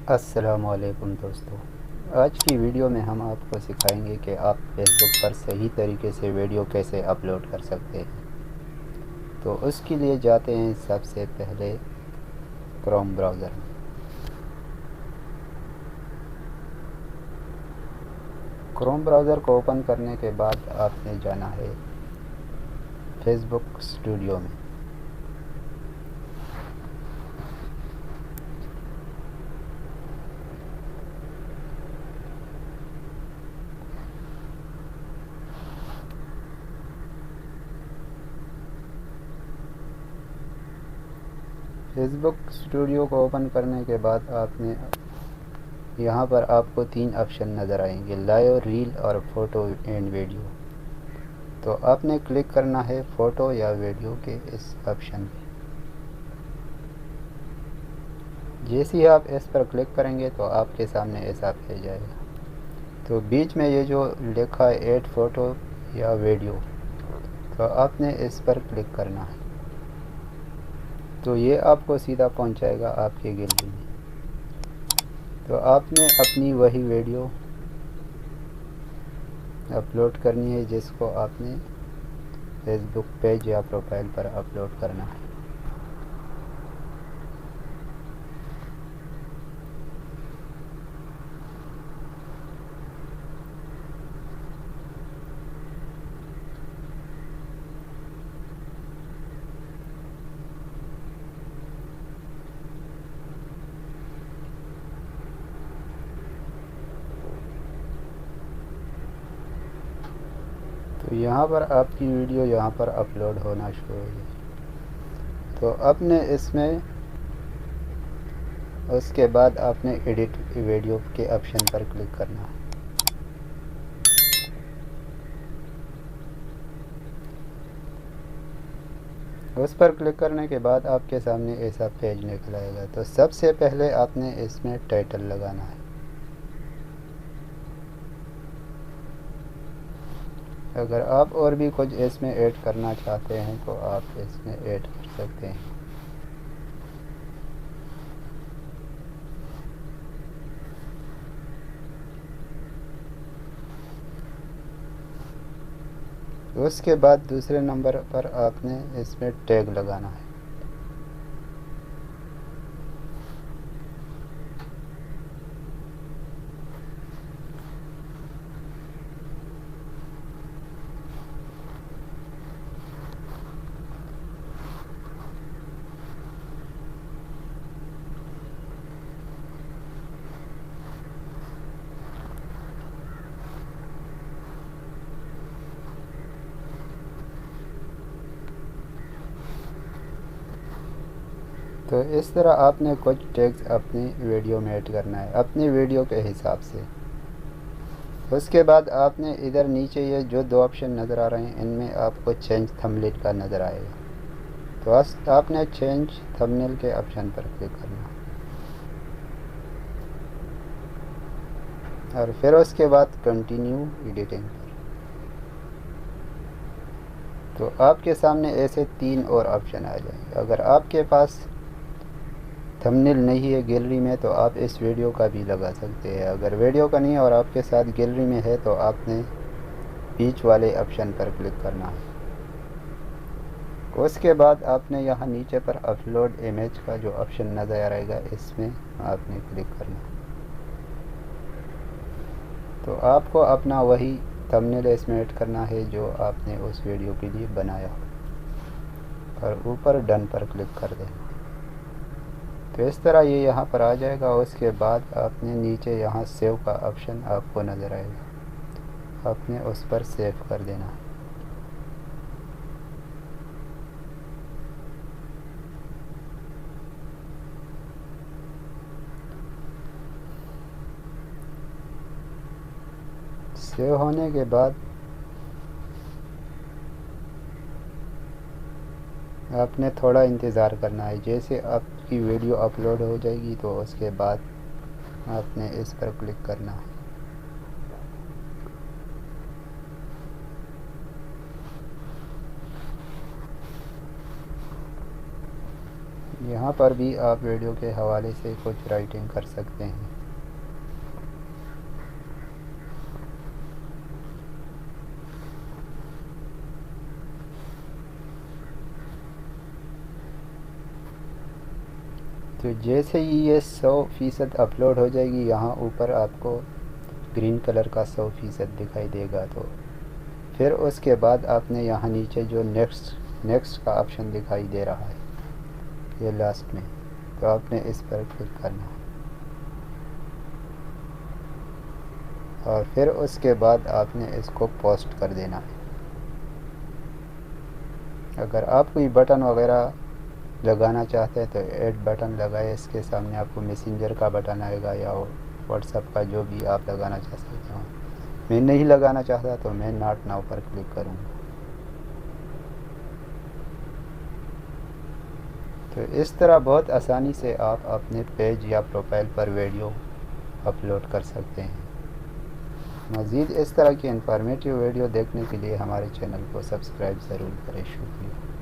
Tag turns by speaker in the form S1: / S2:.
S1: अस्सलामुअलैकुम दोस्तों, आज की वीडियो में हम आपको सिखाएंगे कि आप फेसबुक पर सही तरीके से वीडियो कैसे अपलोड कर सकते हैं। तो उसके लिए जाते हैं सबसे पहले क्रोम ब्राउज़र में। क्रोम ब्राउज़र को ओपन करने के बाद आपने जाना है फेसबुक स्टूडियो में। फेसबुक स्टूडियो को ओपन करने के बाद आपने यहाँ पर आपको 3 ऑप्शन नज़र आएंगे, लाइव, रील और फ़ोटो एंड वीडियो। तो आपने क्लिक करना है फ़ोटो या वीडियो के इस ऑप्शन पे। जैसे ही आप इस पर क्लिक करेंगे तो आपके सामने ऐसा पेज आएगा। तो बीच में ये जो लिखा है ऐड फ़ोटो या वीडियो, तो आपने इस पर क्लिक करना है। तो ये आपको सीधा पहुंचाएगा आपके गैलरी में। तो आपने अपनी वही वीडियो अपलोड करनी है जिसको आपने फेसबुक पेज या प्रोफाइल पर अपलोड करना है। तो यहाँ पर आपकी वीडियो यहाँ पर अपलोड होना शुरू हो गई। तो आपने इसमें उसके बाद आपने एडिट वीडियो के ऑप्शन पर क्लिक करना है। उस पर क्लिक करने के बाद आपके सामने ऐसा पेज निकल आएगा। तो सबसे पहले आपने इसमें टाइटल लगाना है। अगर आप और भी कुछ इसमें ऐड करना चाहते हैं तो आप इसमें ऐड कर सकते हैं। उसके बाद दूसरे नंबर पर आपने इसमें टैग लगाना है। तो इस तरह आपने कुछ टैग्स अपनी वीडियो में ऐड करना है अपनी वीडियो के हिसाब से। उसके बाद आपने इधर नीचे ये जो 2 ऑप्शन नज़र आ रहे हैं, इनमें आपको चेंज थंबनेल का नज़र आएगा। तो आपने चेंज थंबनेल के ऑप्शन पर क्लिक करना और फिर उसके बाद कंटिन्यू एडिटिंग पर। तो आपके सामने ऐसे 3 और ऑप्शन आ जाएंगे। अगर आपके पास थंबनेल नहीं है गैलरी में तो आप इस वीडियो का भी लगा सकते हैं। अगर वीडियो का नहीं है और आपके साथ गैलरी में है तो आपने बीच वाले ऑप्शन पर क्लिक करना है। उसके बाद आपने यहाँ नीचे पर अपलोड इमेज का जो ऑप्शन नज़र आएगा, इसमें आपने क्लिक करना है। तो आपको अपना वही थंबनेल इसमें ऐड करना है जो आपने उस वीडियो के लिए बनाया हो और ऊपर डन पर क्लिक कर देना। तो इस तरह ये यहाँ पर आ जाएगा। उसके बाद आपने नीचे यहाँ सेव का ऑप्शन आपको नज़र आएगा, आपने उस पर सेव कर देना है। सेव होने के बाद आपने थोड़ा इंतज़ार करना है। जैसे आपकी वीडियो अपलोड हो जाएगी तो उसके बाद आपने इस पर क्लिक करना है। यहाँ पर भी आप वीडियो के हवाले से कुछ राइटिंग कर सकते हैं। तो जैसे ही ये 100% अपलोड हो जाएगी, यहाँ ऊपर आपको ग्रीन कलर का 100% दिखाई देगा। तो फिर उसके बाद आपने यहाँ नीचे जो नेक्स्ट का ऑप्शन दिखाई दे रहा है ये लास्ट में, तो आपने इस पर क्लिक करना है और फिर उसके बाद आपने इसको पोस्ट कर देना है। अगर आप कोई बटन वगैरह लगाना चाहते हैं तो ऐड बटन लगाए, इसके सामने आपको मैसेंजर का बटन आएगा या व्हाट्सएप का, जो भी आप लगाना चाह सकते हो। मैं नहीं लगाना चाहता तो मैं नॉट नाउ पर क्लिक करूँगा। तो इस तरह बहुत आसानी से आप अपने पेज या प्रोफाइल पर वीडियो अपलोड कर सकते हैं। मज़ीद इस तरह की इंफॉर्मेटिव वीडियो देखने के लिए हमारे चैनल को सब्सक्राइब ज़रूर करें। शुक्रिया।